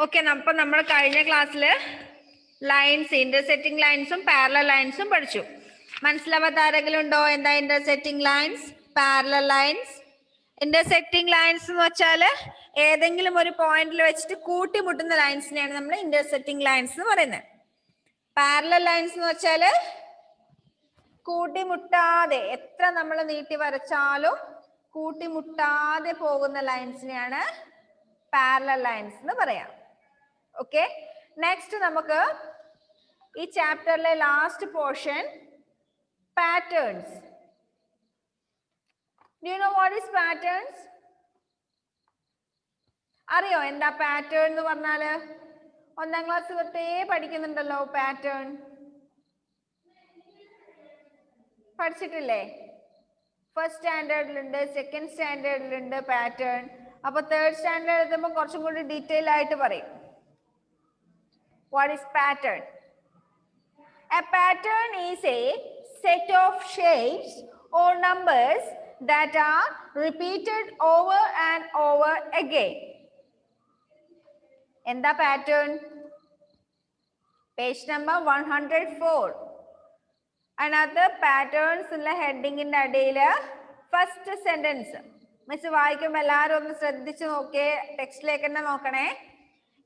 Okay, അപ്പോൾ നമ്മൾ കഴിഞ്ഞ ക്ലാസ്സിൽ ലൈൻസ്, ഇന്റർസെക്റ്റിംഗ് ലൈൻസും പാരലൽ ലൈൻസും പഠിച്ചു. മനസ്സിലാവാത്ത ആരെങ്കിലും ഉണ്ടോ? എന്താ intersecting lines, parallel lines? Intersecting lines എന്ന് വെച്ചാൽ ഏതെങ്കിലും ഒരു പോയിന്റിൽ വെച്ചിട്ട് കൂട്ടിമുട്ടുന്ന ലൈൻസിനെയാണ് നമ്മൾ ഇന്റർസെക്റ്റിംഗ് ലൈൻസ് എന്ന് പറയുന്നത്. പാരലൽ ലൈൻസ് എന്ന് വെച്ചാൽ കൂട്ടിമുട്ടാതെ, എത്ര നമ്മൾ നീട്ടി വരച്ചാലും കൂട്ടിമുട്ടാതെ പോകുന്ന ലൈൻസിനെയാണ് പാരലൽ ലൈൻസ് എന്ന് പറയാം. ഓക്കെ, നെക്സ്റ്റ് നമുക്ക് ഈ ചാപ്റ്ററിലെ last portion patterns. Do you know what is patterns? അറിയോ എന്താ പാറ്റേൺ എന്ന് പറഞ്ഞാല്? ഒന്നാം ക്ലാസ് തൊട്ടേ പഠിക്കുന്നുണ്ടല്ലോ പാറ്റേൺ. പഠിച്ചിട്ടില്ലേ? ഫസ്റ്റ് സ്റ്റാൻഡേർഡിലുണ്ട്, സെക്കൻഡ് സ്റ്റാൻഡേർഡിലുണ്ട് പാറ്റേൺ. അപ്പൊ തേർഡ് സ്റ്റാൻഡേർഡ് എത്തുമ്പോൾ കുറച്ചും കൂടി ഡീറ്റെയിൽ ആയിട്ട് പറയും. What is pattern? A pattern is a set of shapes or numbers that are repeated over and over again. എന്താ pattern? Page number 104. Another patterns ഉള്ള ഹെഡിങ്ങിന്റെ അടിയിൽ ഫസ്റ്റ് സെന്റൻസ് മിസ് വായിക്കുമ്പോൾ എല്ലാവരും ഒന്ന് ശ്രദ്ധിച്ചു നോക്കിയേ, ടെക്സ്റ്റിലേക്ക് തന്നെ നോക്കണേ.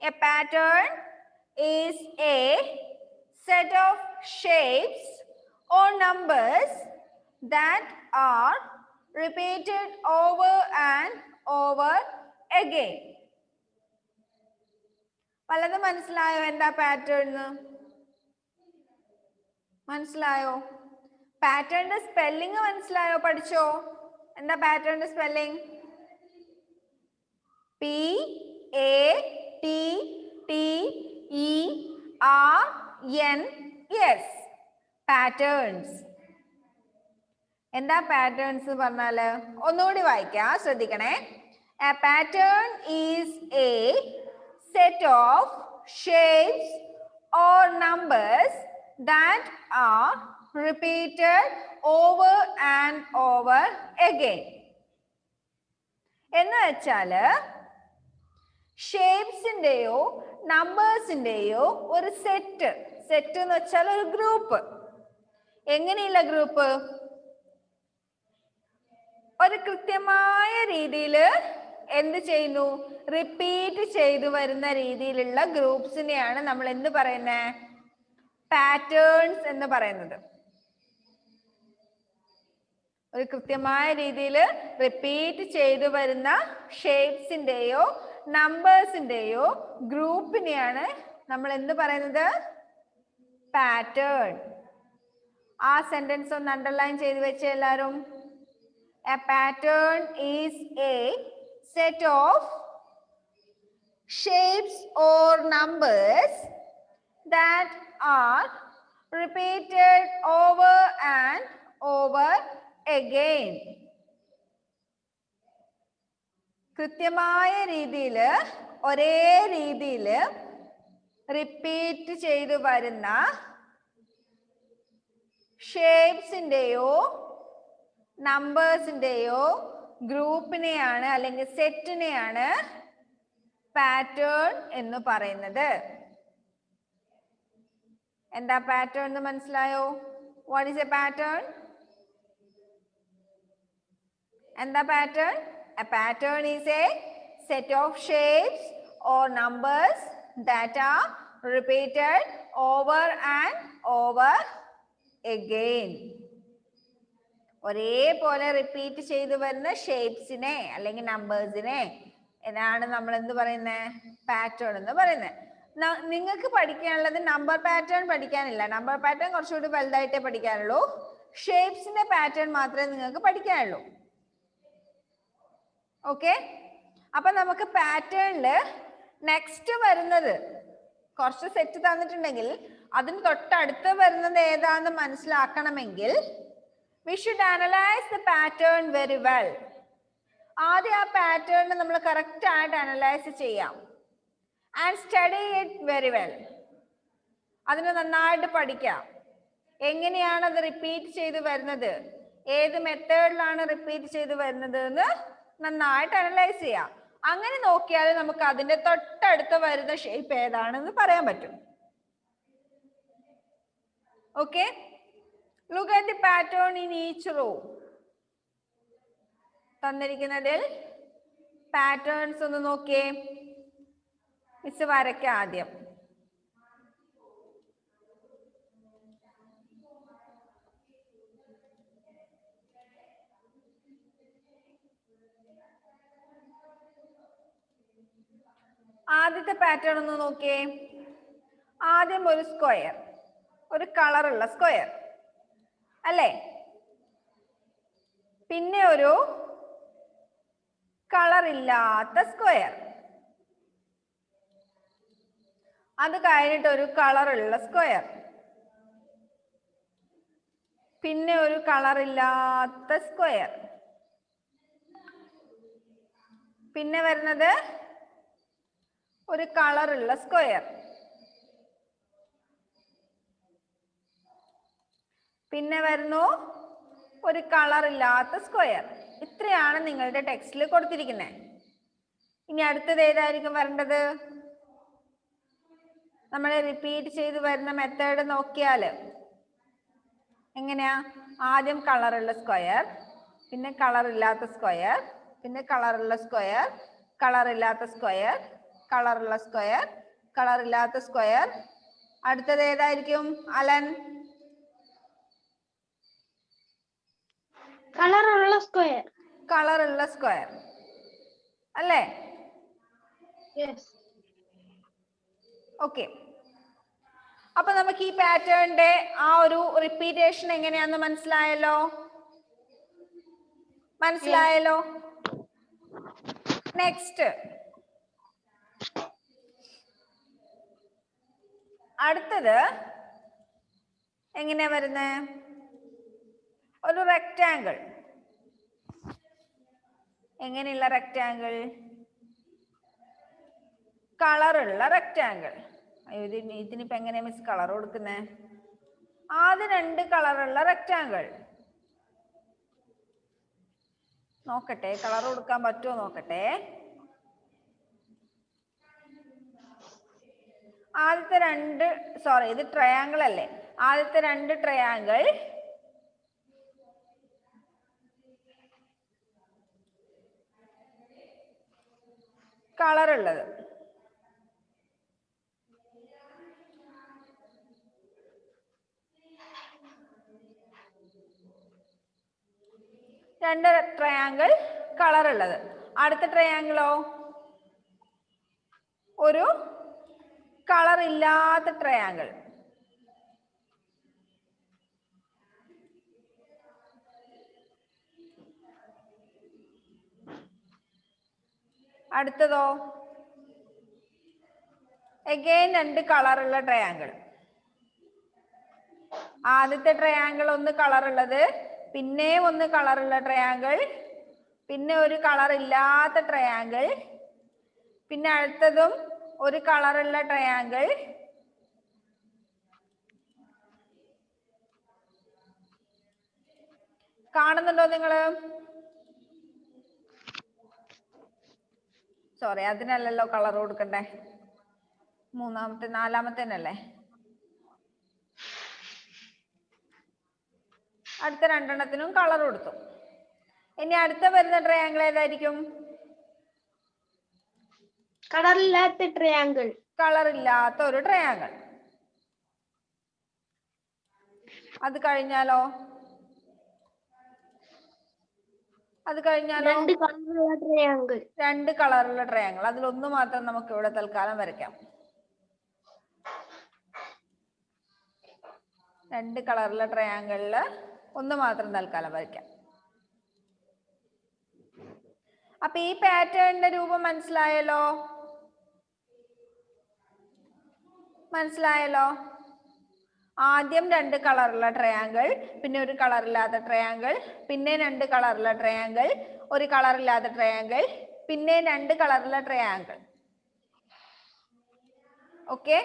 A pattern is a set of shapes or numbers that are repeated over and over again. വല്ലതും മനസ്സിലായോ എന്താ പാറ്റേൺ? മനസ്സിലായോ? പാറ്റേണിന്റെ സ്പെല്ലിംഗ് മനസ്സിലായോ? പഠിച്ചോ? എന്താ പാറ്റേണിന്റെ സ്പെല്ലിംഗ്? PATTERNS. പാറ്റേൺസ്. എന്താ പാറ്റേൺസ് പറഞ്ഞാല്? ഒന്നുകൂടി വായിക്കാം, ശ്രദ്ധിക്കണേ. A pattern is a set of shapes or numbers that are repeated over and over again. എന്ന് വെച്ചാല് ഷേപ്സിന്റെയോ നമ്പേഴ്സിന്റെയോ ഒരു സെറ്റ്. സെറ്റ് എന്ന് വെച്ചാൽ ഒരു ഗ്രൂപ്പ്. എങ്ങനെയുള്ള ഗ്രൂപ്പ്? ഒരു കൃത്യമായ രീതിയിൽ എന്ത് ചെയ്യുന്നു? റിപ്പീറ്റ് ചെയ്തു വരുന്ന രീതിയിലുള്ള ഗ്രൂപ്പ്സിനെയാണ് നമ്മൾ എന്ത് പറയുന്നത്? പാറ്റേൺസ് എന്ന് പറയുന്നത്. ഒരു കൃത്യമായ രീതിയിൽ റിപ്പീറ്റ് ചെയ്തു വരുന്ന ഷേപ്സിന്റെയോ നമ്പേഴ്സിന്റെയോ ഗ്രൂപ്പിനെയാണ് നമ്മൾ എന്ത് പറയുന്നത്? പാറ്റേൺ. ആ സെന്റൻസ് ഒന്ന് അണ്ടർലൈൻ ചെയ്ത് വെച്ച എല്ലാരും. A pattern is a set of shapes or numbers that are repeated over and over again. കൃത്യമായ രീതിയിൽ, ഒരേ രീതിയിൽ റിപ്പീറ്റ് ചെയ്തു വരുന്ന ഷേപ്സിന്റെയോ നമ്പേഴ്സിന്റെയോ ഗ്രൂപ്പിനെയാണ് അല്ലെങ്കിൽ സെറ്റിനെയാണ് പാറ്റേൺ എന്ന് പറയുന്നത്. എന്താ പാറ്റേൺ എന്ന് മനസ്സിലായോ? What is A pattern? എന്താ pattern? A pattern is a set of shapes or numbers that are repeated over and over again. ഒരേപോലെ റിപ്പീറ്റ് ചെയ്തു വരുന്ന ഷേപ്സിനെ അല്ലെങ്കിൽ നമ്പേഴ്സിനെ എന്നാണ് നമ്മൾ എന്ത് പറയുന്നത്? പാറ്റേൺ എന്ന് പറയുന്നത്. നിങ്ങൾക്ക് പഠിക്കാനുള്ളത് നമ്പർ പാറ്റേൺ പഠിക്കാനില്ല. നമ്പർ പാറ്റേൺ കുറച്ചുകൂടി വലുതായിട്ടേ പഠിക്കാനുള്ളൂ. ഷേപ്സിന്റെ പാറ്റേൺ മാത്രമേ നിങ്ങൾക്ക് പഠിക്കാനുള്ളൂ. ഓക്കെ, അപ്പൊ നമുക്ക് പാറ്റേണില് നെക്സ്റ്റ് വരുന്നത് കുറച്ച് സെറ്റ് തന്നിട്ടുണ്ടെങ്കിൽ അതിന് തൊട്ടടുത്ത് വരുന്നത് ഏതാന്ന് മനസ്സിലാക്കണമെങ്കിൽ we should analyze the pattern very well. ആദ്യം ആ പാറ്റേൺ നമ്മൾ കറക്റ്റ് ആയിട്ട് അനലൈസ് ചെയ്യാം. And study it very well. അതിനെ നന്നായിട്ട് പഠിക്കാം. എങ്ങനെയാണ് അത് റിപ്പീറ്റ് ചെയ്ത് വരുന്നത്, ഏത് മെത്തേഡിലാണ് റിപ്പീറ്റ് ചെയ്ത് വരുന്നത് എന്ന് നന്നായിട്ട് അനലൈസ് ചെയ്യാം. അങ്ങനെ നോക്കിയാൽ നമുക്ക് അതിന്റെ തൊട്ടടുത്ത് വരുന്ന ഷേപ്പ് ഏതാണെന്ന് പറയാൻ പറ്റും. Okay, look at the pattern in each row. തന്നിരിക്കുന്നതിൽ പാറ്റേൺസ് ഒന്ന് നോക്കിയേ. മിസ് വരയ്ക്കാം ആദ്യം. ആദ്യത്തെ പാറ്റേൺ ഒന്ന് നോക്കിയേ. ആദ്യം ഒരു സ്ക്വയർ, ഒരു കളറുള്ള സ്ക്വയർ അല്ലേ? പിന്നെ ഒരു കളറില്ലാത്ത സ്ക്വയർ, അത് കഴിഞ്ഞിട്ട് ഒരു കളറുള്ള സ്ക്വയർ, പിന്നെ ഒരു കളറില്ലാത്ത സ്ക്വയർ, പിന്നെ വരുന്നത് ഒരു കളറുള്ള സ്ക്വയർ, പിന്നെ വരുന്നു ഒരു കളറില്ലാത്ത സ്ക്വയർ. ഇത്രയാണ് നിങ്ങളുടെ ടെക്സ്റ്റിൽ കൊടുത്തിരിക്കുന്നത്. ഇനി അടുത്തത് ഏതായിരിക്കും വരേണ്ടത്? നമ്മൾ റിപ്പീറ്റ് ചെയ്ത് വരുന്ന മെത്തേഡ് നോക്കിയാൽ എങ്ങനെയാ? ആദ്യം കളറുള്ള സ്ക്വയർ, പിന്നെ കളറില്ലാത്ത സ്ക്വയർ, പിന്നെ കളറുള്ള സ്ക്വയർ, കളറില്ലാത്ത സ്ക്വയർ, കളറുള്ള സ്ക്വയർ, കളറില്ലാത്ത സ്ക്വയർ. അടുത്തത് ഏതായിരിക്കും അലൻ? കളറുള്ള സ്ക്വയർ. കളറുള്ള സ്ക്വയർ അല്ലേ? ഓക്കെ, അപ്പൊ നമുക്ക് ഈ പാറ്റേണിന്റെ ആ ഒരു റിപ്പീറ്റേഷൻ എങ്ങനെയാന്ന് മനസ്സിലായല്ലോ? മനസ്സിലായല്ലോ? നെക്സ്റ്റ്, അടുത്തത് എങ്ങനെയാ വരുന്നത്? ഒരു റെക്റ്റാങ്കിൾ. എങ്ങനെയുള്ള റെക്റ്റാങ്കിൾ? കളറുള്ള റെക്റ്റാങ്കിൾ. ഇതിനിപ്പോ എങ്ങനെയാ മിസ് കളർ കൊടുക്കുന്നത്? ആദ്യം 2 കളറുള്ള റെക്റ്റാങ്കിൾ. നോക്കട്ടെ, കളർ കൊടുക്കാൻ പറ്റുമോ നോക്കട്ടെ. ആദ്യത്തെ 2, സോറി ഇത് ട്രയാങ്കിൾ അല്ലേ? ആദ്യത്തെ 2 ട്രയാങ്കിൾ കളർ ഉള്ളത്, രണ്ട് ട്രയാങ്കിൾ കളർ ഉള്ളത്. അടുത്ത ട്രയാങ്കിളോ ഒരു കളർ ഇല്ലാത്ത ട്രയാങ്കിൾ. അടുത്തതോ അഗൈൻ 2 കളറുള്ള ട്രയാങ്കിൾ. ആദ്യത്തെ ട്രയാങ്കിൾ ഒന്ന് കളർ ഉള്ളത്, പിന്നെ ഒന്ന് കളറുള്ള ട്രയാങ്കിൾ, പിന്നെ ഒരു കളർ ഇല്ലാത്ത ട്രയാങ്കിൾ, പിന്നെ അടുത്തതും ഒരു കളറുള്ള ട്രയാങ്കിൾ, കാണുന്നുണ്ടോ നിങ്ങള്? സോറി, അതിനല്ലല്ലോ കളർ കൊടുക്കണ്ടേ, നാലാമത്തേനല്ലേ? അടുത്ത 2 എണ്ണത്തിനും കളർ കൊടുത്തു. ഇനി അടുത്ത വരുന്ന ട്രയാങ്കിൾ ഏതായിരിക്കും? കളറില്ലാത്ത ട്രയാങ്കിൾ. കളറില്ലാത്ത ഒരു ട്രയാങ്കിൾ. അത് കഴിഞ്ഞാലോ? അത് കഴിഞ്ഞാലോ? 2 കളറുള്ള ട്രയാങ്കിൾ. 2 കളറുള്ള ട്രയാങ്കിൾ. അതിലൊന്ന് മാത്രം നമുക്ക് ഇവിടെ തൽക്കാലം വരയ്ക്കാം. 2 കളറുള്ള ട്രയാങ്കിളില് ഒന്ന് മാത്രം തൽക്കാലം വരയ്ക്കാം. അപ്പൊ ഈ പാറ്റേണിന്റെ രൂപം മനസ്സിലായല്ലോ? മനസ്സിലായല്ലോ? ആദ്യം 2 കളറുള്ള ട്രയാങ്കിൾ, പിന്നെ ഒരു കളറില്ലാത്ത ട്രയാങ്കിൾ, പിന്നെ 2 കളറുള്ള ട്രയാങ്കിൾ, ഒരു കളറില്ലാത്ത ട്രയാങ്കിൾ, പിന്നെ 2 കളറുള്ള ട്രയാങ്കിൾ. ഓക്കെ,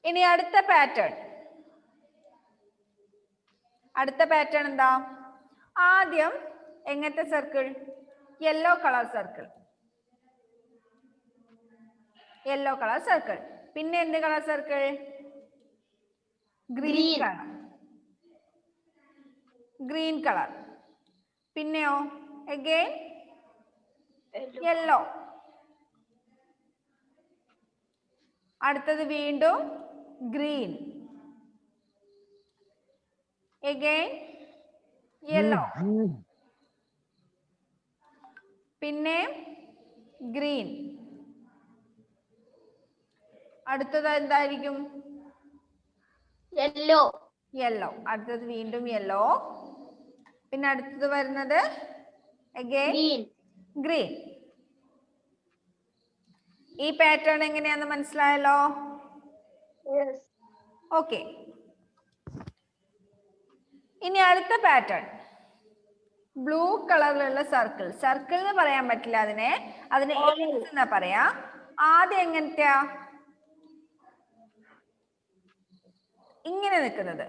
ഇനി അടുത്ത പാറ്റേൺ. അടുത്ത പാറ്റേൺ എന്താ? ആദ്യം എങ്ങനത്തെ circle? Yellow colour circle. Yellow colour circle. പിന്നെ എന്ത് colour circle? Green colour. Green colour. പിന്നെയോ അഗൈൻ യെല്ലോ. അടുത്തത് വീണ്ടും ഗ്രീൻ. Again yellow. പിന്നെ ഗ്രീൻ. അടുത്തത് എന്തായിരിക്കും? യെല്ലോ. യെല്ലോ. അടുത്തത് വീണ്ടും യെല്ലോ. പിന്നെ അടുത്തത് വരുന്നത് അഗൈൻ ഗ്രീൻ. ഗ്രീൻ. ഈ പാറ്റേൺ എങ്ങനെയാന്ന് മനസ്സിലായല്ലോ? ഓക്കെ. ഇനി അടുത്ത പാറ്റേൺ ബ്ലൂ കളറിലുള്ള സർക്കിൾ. സർക്കിൾ എന്ന് പറയാൻ പറ്റില്ല അതിനെ എന്നാ പറയാ. ആദ്യം എങ്ങനത്തെയാ? ഇങ്ങനെ നിൽക്കുന്നത്,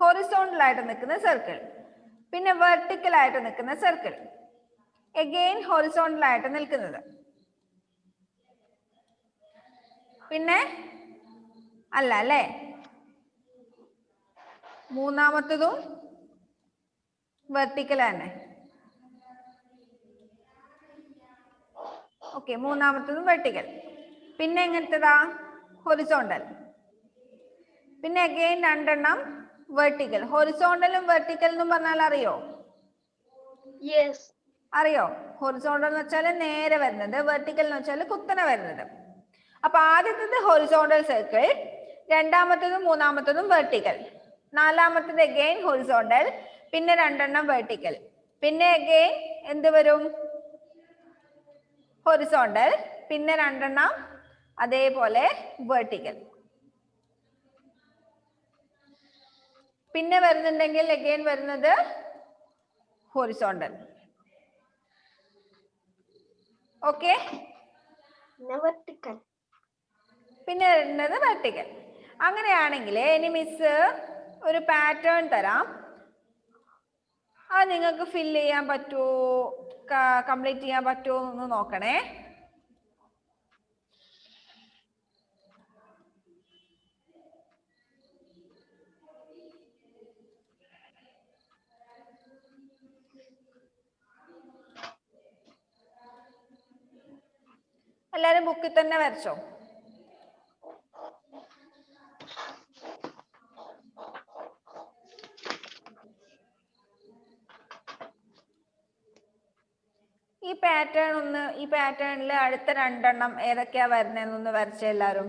ഹൊറിസോണ്ടൽ ആയിട്ട് നിൽക്കുന്ന സർക്കിൾ. പിന്നെ വെർട്ടിക്കൽ ആയിട്ട് നിൽക്കുന്ന സർക്കിൾ. അഗെയിൻ ഹൊറിസോണ്ടൽ ആയിട്ട് നിൽക്കുന്നത്. പിന്നെ അല്ല അല്ലേ? മൂന്നാമത്തതും വെർട്ടിക്കൽ തന്നെ. ഓക്കെ, മൂന്നാമത്തതും വെർട്ടിക്കൽ. പിന്നെ എങ്ങനത്തതാ? ഹൊറിസോണ്ടൽ. പിന്നെ അഗെയിൻ രണ്ടെണ്ണം വെർട്ടിക്കൽ. ഹൊറിസോണ്ടലും വെർട്ടിക്കൽ എന്നും പറഞ്ഞാൽ അറിയോ? അറിയോ? ഹൊറിസോണ്ടൽ എന്ന് വെച്ചാൽ നേരെ വരുന്നത്, വെർട്ടിക്കൽ എന്ന് വെച്ചാൽ കുത്തനെ വരുന്നത്. അപ്പൊ ആദ്യത്തേത് ഹൊറിസോണ്ടൽ സർക്കിൾ, രണ്ടാമത്തതും മൂന്നാമത്തതും വെർട്ടിക്കൽ, നാലാമത്തത് അഗെയിൻ ഹൊറിസോണ്ടൽ, പിന്നെ രണ്ടെണ്ണം വെർട്ടിക്കൽ. പിന്നെ അഗെയിൻ എന്ത് വരും? ഹൊറിസോണ്ടൽ, പിന്നെ രണ്ടെണ്ണം അതേപോലെ വെർട്ടിക്കൽ. പിന്നെ വരുന്നുണ്ടെങ്കിൽ അഗെയിൻ വരുന്നത് ഹൊറിസോണ്ടൽ. ഓക്കെ, പിന്നെ വരുന്നത് വെർട്ടിക്കൽ. അങ്ങനെയാണെങ്കിൽ ഇനി മിസ് ഒരു പാറ്റേൺ തരാം. അത് നിങ്ങൾക്ക് ഫില്ല് ചെയ്യാൻ പറ്റുമോ, കംപ്ലീറ്റ് ചെയ്യാൻ പറ്റുമോ എന്ന് നോക്കണേ. എല്ലാരും ബുക്കിൽ തന്നെ വരച്ചോ? ഈ പാറ്റേണിൽ അടുത്ത രണ്ടെണ്ണം ഏതൊക്കെയാ വരുന്നതെന്നൊന്ന് വരച്ചേ എല്ലാരും.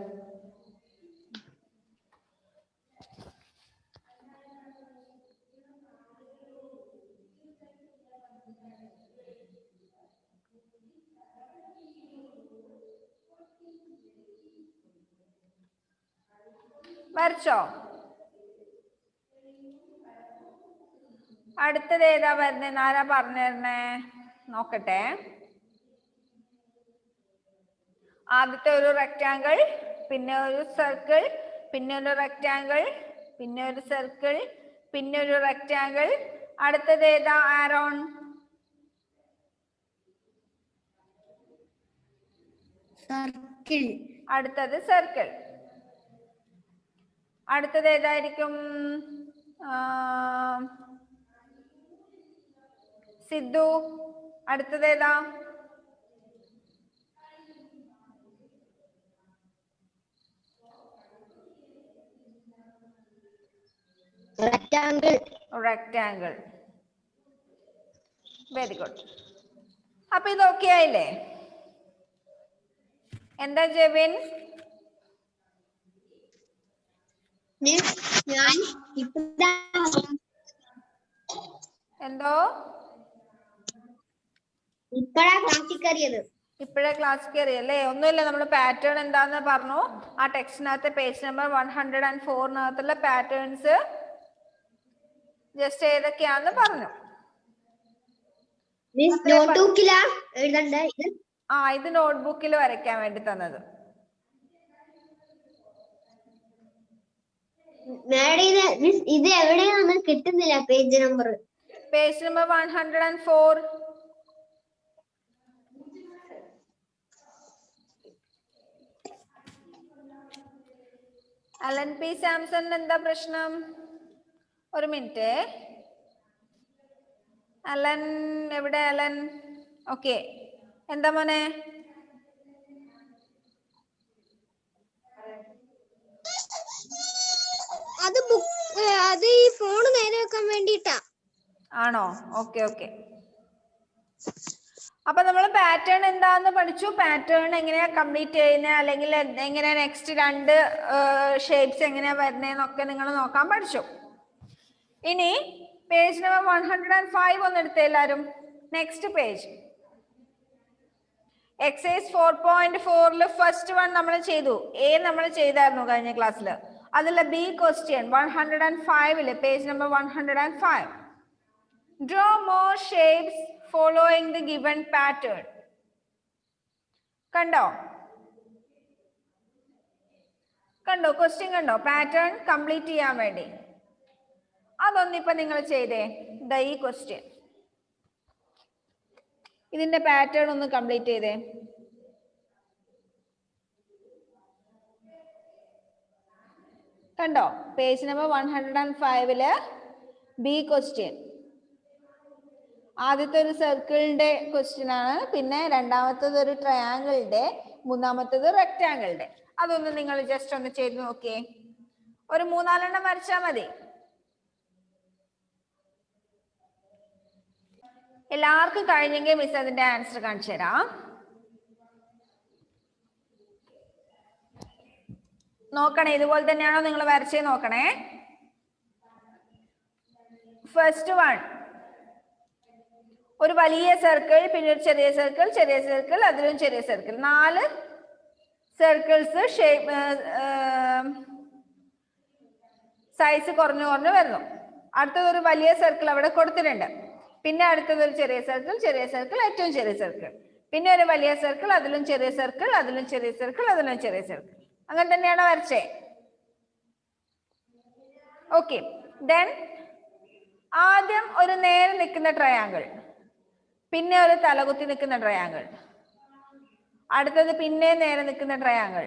വരച്ചോ? അടുത്തത് ഏതാ വരുന്നേന്ന് ആരാ പറഞ്ഞു തരണേ? നോക്കട്ടെ. ആദ്യത്തെ ഒരു റെക്റ്റാങ്കിൾ, പിന്നെ ഒരു സർക്കിൾ, പിന്നെ ഒരു റെക്റ്റാങ്കിൾ, പിന്നെ ഒരു സർക്കിൾ, പിന്നെ ഒരു റെക്റ്റാങ്കിൾ. അടുത്തത് ഏതാ ആരോൺ? സർക്കിൾ. അടുത്തത് സർക്കിൾ. അടുത്തത് ഏതായിരിക്കും? സിദ്ധു, അടുത്തത് ഏതാ? റെക്റ്റാങ്കിൾ. റെക്റ്റാങ്കിൾ. Very good. അപ്പൊ ഇത് ഓക്കെ ആയില്ലേ? എന്താ ജെവിൻ? എന്തോ? ഇപ്പഴാ ക്ലാസ്സിൽ കയറിയത്. ഇപ്പോഴേ ക്ലാസ് കയറിയല്ലേ? ഒന്നുമില്ല, നമ്മൾ പാറ്റേൺ എന്താന്ന് പറഞ്ഞു. ആ ടെക്സ്റ്റിനകത്ത് പേജ് നമ്പർ 104 പാറ്റേൺസ് ജസ്റ്റ് ഏതൊക്കെയാന്ന് പറഞ്ഞു. ഇത് നോട്ട്ബുക്കിൽ വരയ്ക്കാൻ വേണ്ടി തന്നത്. ഇത് എവിടെയാണ് കിട്ടുന്നില്ല page number? Page number 104. Alan P Samson എന്താ പ്രശ്നം? ഒരു മിനിറ്റ്. അലൻ എവിടെ? Alan okay. എന്താ മോനെ? അത് ഈ ഫോൺ നേരെ വെക്കാൻ വേണ്ടിട്ടാ. ആണോ? Okay okay. അപ്പൊ നമ്മൾ പാറ്റേൺ എന്താന്ന് പഠിച്ചു. പാറ്റേൺ എങ്ങനെയാ കംപ്ലീറ്റ് ചെയ്യുന്നത്, അല്ലെങ്കിൽ എങ്ങനെയാ നെക്സ്റ്റ് രണ്ട് ഷേപ്സ് എങ്ങനെയാ വരുന്നതെന്നൊക്കെ നിങ്ങൾ നോക്കാൻ പഠിച്ചു. ഇനി പേജ് നമ്പർ 105 ഒന്ന് എടുത്തേ എല്ലാരും. Next page. Exercise 4.4 first one നമ്മൾ ചെയ്തു. എ നമ്മൾ ചെയ്തായിരുന്നു കഴിഞ്ഞ ക്ലാസ്സിൽ. അതിലെ B question 105 page number 105. Draw more shapes following the given pattern. കണ്ടോ? കണ്ടോ? ക്വസ്റ്റ്യൻ കണ്ടോ? പാറ്റേൺ കംപ്ലീറ്റ് ചെയ്യാൻ വേണ്ടി. അതൊന്നിപ്പോ നിങ്ങൾ ചെയ്തേ. ഈ ക്വസ്റ്റ്യൻ, ഇതിന്റെ പാറ്റേൺ ഒന്ന് കംപ്ലീറ്റ് ചെയ്തേ. കണ്ടോ? Page number 105 B question. ആദ്യത്തെ ഒരു സർക്കിളിന്റെ ക്വസ്റ്റ്യൻ ആണ്, പിന്നെ രണ്ടാമത്തേത് ഒരു ട്രയാങ്കിളിന്റെ, മൂന്നാമത്തേത് റെക്ടാങ്കിളിന്റെ. അതൊന്ന് നിങ്ങൾ ജസ്റ്റ് ഒന്ന് ചെയ്ത് നോക്കിയേ. ഒരു 3-4 വരച്ചാൽ മതി. എല്ലാവർക്കും കഴിഞ്ഞെങ്കിൽ മിസ് അതിന്റെ ആൻസർ കാണിച്ചു തരാം. നോക്കണേ, ഇതുപോലെ തന്നെയാണോ നിങ്ങൾ വരച്ചേ നോക്കണേ. ഫസ്റ്റ് വൺ ഒരു വലിയ സർക്കിൾ, പിന്നെ ഒരു ചെറിയ സർക്കിൾ, ചെറിയ സർക്കിൾ, അതിലും ചെറിയ സർക്കിൾ. 4 സർക്കിൾസ് ഷേപ്പ് സൈസ് കുറഞ്ഞു കുറഞ്ഞു വരുന്നു. അടുത്തത് ഒരു വലിയ സർക്കിൾ അവിടെ കൊടുത്തിട്ടുണ്ട്. പിന്നെ അടുത്തത് ഒരു ചെറിയ സർക്കിൾ, ചെറിയ സർക്കിൾ, ഏറ്റവും ചെറിയ സർക്കിൾ, പിന്നെ ഒരു വലിയ സർക്കിൾ, അതിലും ചെറിയ സർക്കിൾ, അതിലും ചെറിയ സർക്കിൾ, അതിലും ചെറിയ സർക്കിൾ. അങ്ങനെ തന്നെയാണോ വരച്ചേ? ഓക്കെ. ദെൻ ആദ്യം ഒരു നേരെ നിൽക്കുന്ന ട്രയാങ്കിൾ, പിന്നെ ഒരു തലകുത്തി നിൽക്കുന്ന ട്രയാങ്കിൾ, അടുത്തത് പിന്നെ നേരെ നിൽക്കുന്ന ട്രയാങ്കിൾ,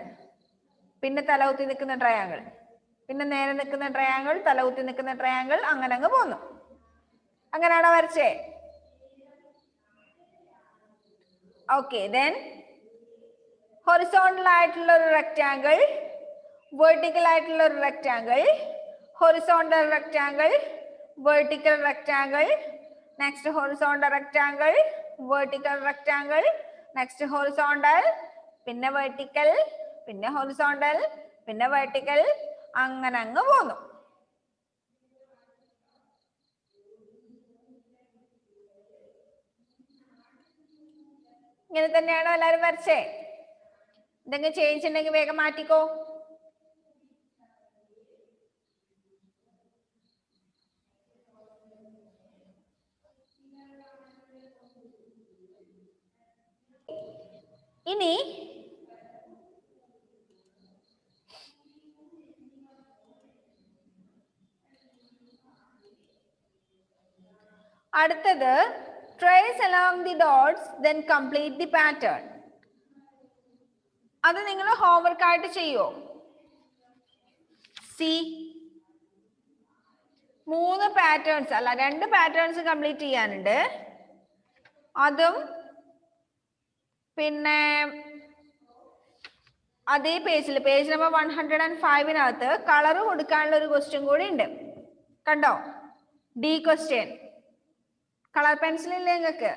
പിന്നെ തലകുത്തി നിൽക്കുന്ന ട്രയാങ്കിൾ, പിന്നെ നേരെ നിൽക്കുന്ന ട്രയാങ്കിൾ, തലകുത്തി നിൽക്കുന്ന ട്രയാങ്കിൾ, അങ്ങനെ അങ്ങ് പോന്നു. അങ്ങനെയാണോ വരച്ചേ? ഓക്കെ. ദെൻ ഹൊറിസോണ്ടൽ ആയിട്ടുള്ള ഒരു റെക്ടാങ്കിൾ, വെർട്ടിക്കൽ ആയിട്ടുള്ള ഒരു rectangle, horizontal rectangle, vertical rectangle, next horizontal rectangle, vertical rectangle, next horizontal, പിന്നെ വെർട്ടിക്കൽ, പിന്നെ ഹൊറിസോണ്ടൽ, പിന്നെ വെർട്ടിക്കൽ, അങ്ങനെ അങ്ങ് പോന്നു. ഇങ്ങനെ തന്നെയാണോ എല്ലാരും വരച്ചേ? എന്തെങ്കിലും ചേഞ്ച് ഉണ്ടെങ്കിൽ വേഗം മാറ്റിക്കോ. ഇനി അടുത്തത് trace along the dots then complete the pattern. അത് നിങ്ങൾ ഹോംവർക്ക് ആയിട്ട് ചെയ്യോ? സി 3 പാറ്റേൺസ് അല്ല 2 പാറ്റേൺസ് കംപ്ലീറ്റ് ചെയ്യാനുണ്ട്. അതും പിന്നെ അതേ പേജിൽ പേജ് നമ്പർ 105 കളർ കൊടുക്കാനുള്ള ഒരു ക്വസ്റ്റ്യൻ കൂടി ഉണ്ട്. കണ്ടോ? D question. കളർ പെൻസിൽ ഇല്ലേ നിങ്ങൾക്ക്?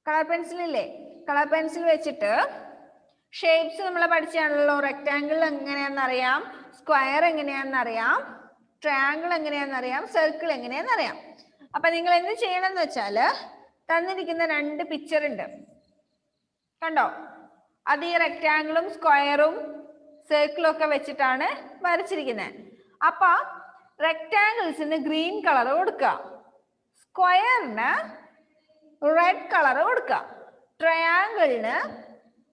കളർ പെൻസിൽ ഇല്ലേ? കളർ പെൻസിൽ വെച്ചിട്ട് ഷേപ്സ് നമ്മൾ പഠിച്ചാണല്ലോ. റെക്ടാങ്കിൾ എങ്ങനെയാണെന്നറിയാം, സ്ക്വയർ എങ്ങനെയാണെന്നറിയാം, ട്രയാങ്കിൾ എങ്ങനെയാണെന്നറിയാം, സർക്കിൾ എങ്ങനെയാണെന്നറിയാം. അപ്പൊ നിങ്ങൾ എന്ത് ചെയ്യണമെന്ന് വെച്ചാൽ തന്നിരിക്കുന്ന 2 പിക്ചർ ഉണ്ട്, കണ്ടോ? അത് ഈ റെക്ടാങ്കിളും സ്ക്വയറും സർക്കിളും ഒക്കെ വെച്ചിട്ടാണ് വരച്ചിരിക്കുന്നത്. അപ്പൊ റെക്ടാങ്കിൾസിന് ഗ്രീൻ കളർ കൊടുക്കുക, സ്ക്വയറിന് റെഡ് കളർ കൊടുക്കുക, ട്രയാങ്കിളിന്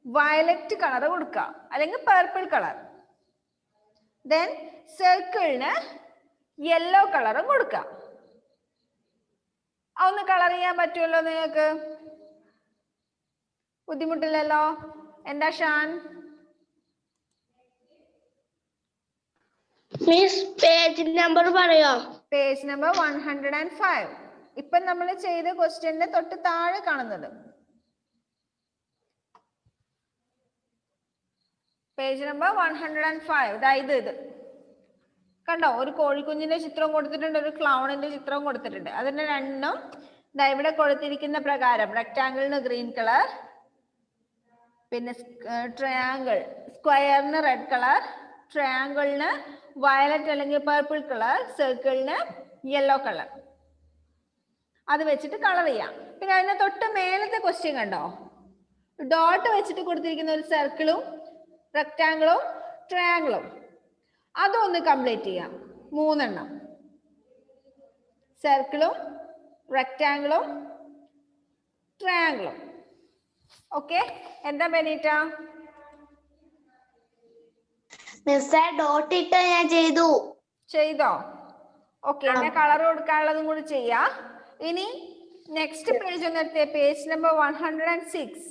വയലറ്റ് കളർ കൊടുക്കുക അല്ലെങ്കിൽ പർപ്പിൾ കളർ, ദെൻ സർക്കിളിന് യെല്ലോ കളറും കൊടുക്കുക. അതൊന്ന് കളർ ചെയ്യാൻ പറ്റുമല്ലോ നിങ്ങൾക്ക്? ബുദ്ധിമുട്ടില്ലല്ലോ? എന്താ ഷാൻ? മിസ് പേജ് നമ്പർ പറയോ? Page number 105. ഇപ്പൊ നമ്മൾ ചെയ്ത ക്വസ്റ്റ്യന്റെ തൊട്ട് താഴെ കാണുന്നത് പേജ് നമ്പർ 105. അതായത് ഇത് കണ്ടോ, ഒരു കോഴിക്കുഞ്ഞിന്റെ ചിത്രം കൊടുത്തിട്ടുണ്ട്, ഒരു ക്ലൗണിന്റെ ചിത്രം കൊടുത്തിട്ടുണ്ട്. അതിന്റെ രണ്ടും ഇവിടെ കൊടുത്തിരിക്കുന്ന പ്രകാരം റെക്ടാങ്കിളിന് ഗ്രീൻ കളർ, പിന്നെ ട്രയാങ്കിൾ സ്ക്വയറിന് റെഡ് കളർ, ട്രയാങ്കിളിന് വയലറ്റ് അല്ലെങ്കിൽ പർപ്പിൾ കളർ, സർക്കിളിന് യെല്ലോ കളർ. അത് വെച്ചിട്ട് കളർ ചെയ്യാം. പിന്നെ അതിന്റെ തൊട്ട് മേലത്തെ ക്വസ്റ്റ്യൻ കണ്ടോ, ഡോട്ട് വെച്ചിട്ട് കൊടുത്തിരിക്കുന്ന ഒരു സർക്കിളും റെക്ടാങ്കിളും ട്രയാങ്കിളും. അതൊന്ന് കംപ്ലീറ്റ് ചെയ്യാം. 3 എണ്ണം, സർക്കിളും റെക്ടാങ്കിളും ട്രയാങ്കിളും. ഓക്കെ, എന്താ ബെനീറ്റ? മിസ്സേ ഡോട്ട് ഇട്ട് ഞാൻ ചെയ്തോ? ഓക്കെ, എന്നാ കളർ കൊടുക്കാനുള്ളതും കൂടി ചെയ്യാ. ഇനി നെക്സ്റ്റ് പേജ് ഒന്ന് എടുത്തേ, പേജ് നമ്പർ 106.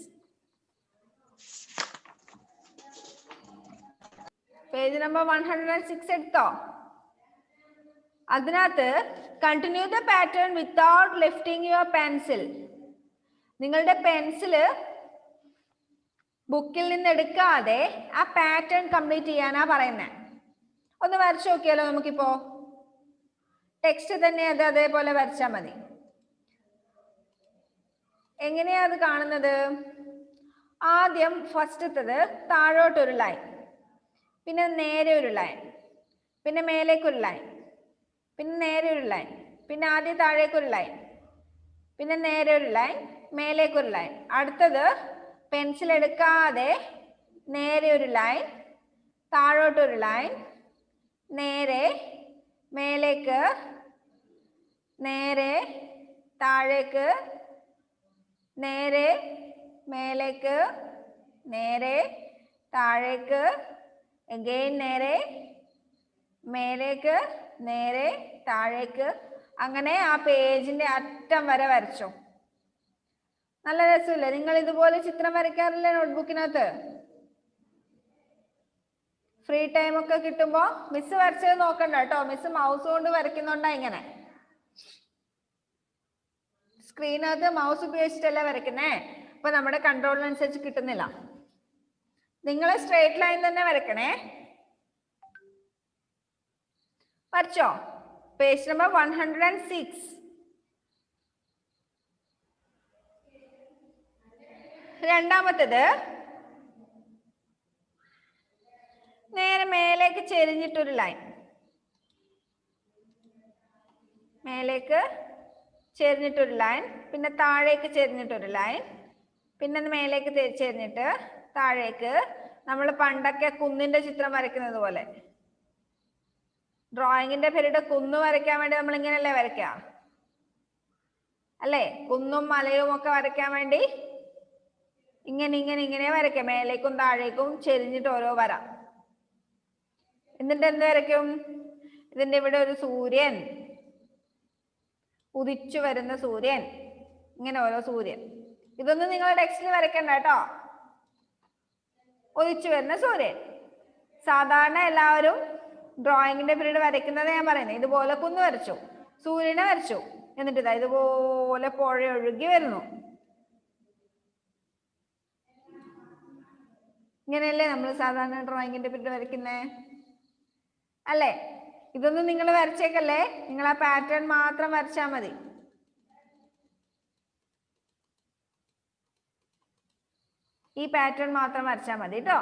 പേജ് നമ്പർ 106 എടുത്തോ? അതിനകത്ത് continue the pattern without lifting your pencil. നിങ്ങളുടെ പെൻസില് ബുക്കിൽ നിന്ന് എടുക്കാതെ ആ പാറ്റേൺ കംപ്ലീറ്റ് ചെയ്യാനാ പറയുന്നത്. ഒന്ന് വരച്ചു നോക്കിയാലോ നമുക്കിപ്പോ? ടെക്സ്റ്റ് തന്നെ അത് അതേപോലെ വരച്ചാൽ മതി. എങ്ങനെയാ അത് കാണുന്നത്? ആദ്യം ഫസ്റ്റത്തത് താഴോട്ടൊരു ലൈൻ, പിന്നെ നേരെ ഒരു ലൈൻ, പിന്നെ മേലേക്കൊരു ലൈൻ, പിന്നെ നേരെ ഒരു ലൈൻ, പിന്നെ ആദ്യം താഴേക്കൊരു ലൈൻ, പിന്നെ നേരെ ഒരു ലൈൻ, മേലേക്കൊരു ലൈൻ. അടുത്തത് പെൻസിൽ എടുക്കാതെ നേരെ ഒരു ലൈൻ, താഴോട്ടൊരു ലൈൻ, നേരെ മേലേക്ക്, നേരെ താഴേക്ക്, നേരെ മേലേക്ക്, നേരെ താഴേക്ക്, again നേരെ മേലേക്ക്, നേരെ താഴേക്ക്. അങ്ങനെ ആ പേജിന്റെ അറ്റം വരെ വരച്ചോ. നല്ല രസമില്ലേ? നിങ്ങൾ ഇതുപോലെ ചിത്രം വരയ്ക്കാറില്ലേ നോട്ട്ബുക്കിനകത്ത്? ഫ്രീ ടൈം ഒക്കെ കിട്ടുമ്പോ മിസ് വരച്ചത് നോക്കണ്ട കേട്ടോ. മിസ് മൗസ് കൊണ്ട് വരയ്ക്കുന്നുണ്ടാ ഇങ്ങനെ. സ്ക്രീനകത്ത് മൗസ് ഉപയോഗിച്ചിട്ടല്ല വരയ്ക്കുന്നേ, അപ്പൊ നമ്മുടെ കൺട്രോളിനനുസരിച്ച് കിട്ടുന്നില്ല. നിങ്ങൾ സ്ട്രേറ്റ് ലൈൻ തന്നെ വരയ്ക്കണേ. വരച്ചോ? Page number 106. രണ്ടാമത്തേത് നേരെ മേലേക്ക് ചെരിഞ്ഞിട്ടൊരു ലൈൻ, മേലേക്ക് ചെരിഞ്ഞിട്ടൊരു ലൈൻ, പിന്നെ താഴേക്ക് ചെരിഞ്ഞിട്ടൊരു ലൈൻ, പിന്നെ മേലേക്ക് ചെരിഞ്ഞിട്ട് താഴേക്ക്. നമ്മൾ പണ്ടൊക്കെ കുന്നിന്റെ ചിത്രം വരയ്ക്കുന്നത് പോലെ, ഡ്രോയിങ്ങിന്റെ പീരീഡ് കുന്ന് വരയ്ക്കാൻ വേണ്ടി നമ്മൾ ഇങ്ങനെയല്ലേ വരയ്ക്ക അല്ലേ? കുന്നും മലയും ഒക്കെ വരയ്ക്കാൻ വേണ്ടി ഇങ്ങനെ ഇങ്ങനെ ഇങ്ങനെ വരയ്ക്കാം, മേലേക്കും താഴേക്കും ചെരിഞ്ഞിട്ട് ഓരോ വര. എന്നിട്ട് എന്ത് വരയ്ക്കും? ഇതിന്റെ ഇവിടെ ഒരു സൂര്യൻ, ഉദിച്ചു വരുന്ന സൂര്യൻ, ഇങ്ങനെ ഓരോ സൂര്യൻ. ഇതൊന്നും നിങ്ങൾ ടെക്സ്റ്റിൽ വരയ്ക്കണ്ട കേട്ടോ. ഉദിച്ചു വരുന്ന സൂര്യൻ സാധാരണ എല്ലാവരും ഡ്രോയിങ്ങിന്റെ പീരീഡ് വരയ്ക്കുന്നത് ഞാൻ പറയുന്നത്. ഇതുപോലെ കുന്ന് വരച്ചു, സൂര്യനെ വരച്ചു, എന്നിട്ട് ഇതാ ഇതുപോലെ പുഴ ഒഴുകി വരുന്നു. ഇങ്ങനെയല്ലേ നമ്മൾ സാധാരണ ഡ്രോയിങ്ങിന്റെ പീരീഡ് വരയ്ക്കുന്നേ അല്ലേ? ഇതൊന്നും നിങ്ങൾ വരച്ചേക്കല്ലേ, നിങ്ങൾ ആ പാറ്റേൺ മാത്രം വരച്ചാൽ മതി. ഈ പാറ്റേൺ മാത്രം വരച്ചാൽ മതി കേട്ടോ.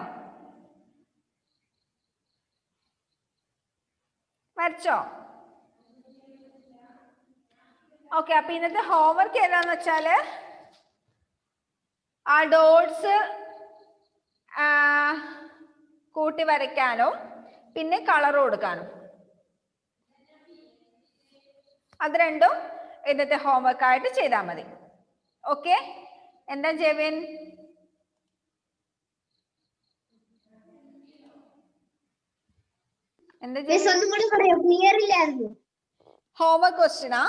വരച്ചോ? ഓക്കെ, അപ്പൊ ഇന്നത്തെ ഹോംവർക്ക് ഏതാന്ന് വെച്ചാല് ആ ഡോട്ട്സ് കൂട്ടി വരയ്ക്കാനോ പിന്നെ കളർ കൊടുക്കാനും, അത് രണ്ടും ഇന്നത്തെ ഹോംവർക്ക് ആയിട്ട് ചെയ്താൽ മതി. ഓക്കെ, എന്താ ജെവിൻ? ഹോംവർക്ക് ക്വസ്റ്റ്യനാ?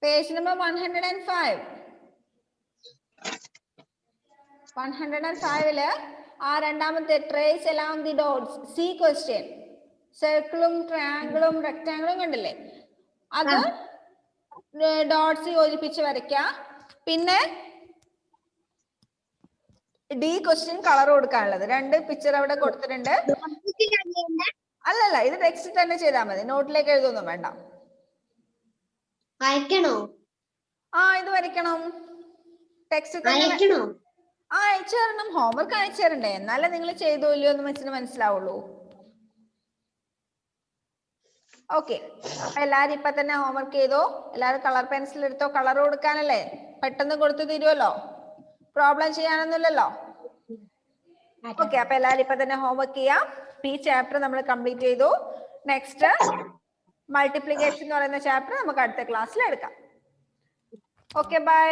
Page number 105. 105 ആ രണ്ടാമത്തെ trace along the dots, C question. സർക്കിളും ട്രയാങ്കിളും റെക്ടാങ്കിളും കണ്ടില്ലേ? അത് ഡോട്ട്സ് യോജിപ്പിച്ച് വരയ്ക്കുക. പിന്നെ ഡി ക്വസ്റ്റ്യൻ കളർ കൊടുക്കാനുള്ളത് 2 പിക്ചർ അവിടെ കൊടുത്തിട്ടുണ്ട്. അല്ലല്ല, ഇത് ടെക്സ്റ്റ് തന്നെ ചെയ്താൽ മതി, നോട്ടിലേക്ക് എഴുതൊന്നും വേണ്ട. അയക്കണോ? ഇത് വരയ്ക്കണം. ടെക്സ്റ്റ് അയക്കണോ? അയച്ചു തരണം. ഹോംവർക്ക് അയച്ചു തരണ്ടേ? എന്നാലേ നിങ്ങൾ ചെയ്തോ ഇല്ലയോ എന്ന് വെച്ചിട്ട് മനസ്സിലാവുള്ളൂ. ഓക്കെ, അപ്പൊ എല്ലാരും ഇപ്പൊ തന്നെ ഹോംവർക്ക് ചെയ്തോ. എല്ലാരും കളർ പെൻസിൽ എടുത്തോ. കളർ കൊടുക്കാനല്ലേ, പെട്ടെന്ന് കൊടുത്തു തീരുമല്ലോ, പ്രോബ്ലം ചെയ്യാനൊന്നുമില്ലല്ലോ. ഓക്കെ, അപ്പൊ എല്ലാരും ഇപ്പൊ തന്നെ ഹോംവർക്ക് ചെയ്യാം. ഈ ചാപ്റ്റർ നമ്മൾ കംപ്ലീറ്റ് ചെയ്തു. നെക്സ്റ്റ് മൾട്ടിപ്ലിക്കേഷൻ എന്ന് പറയുന്ന ചാപ്റ്റർ നമുക്ക് അടുത്ത ക്ലാസ്സിൽ എടുക്കാം. Okay, by.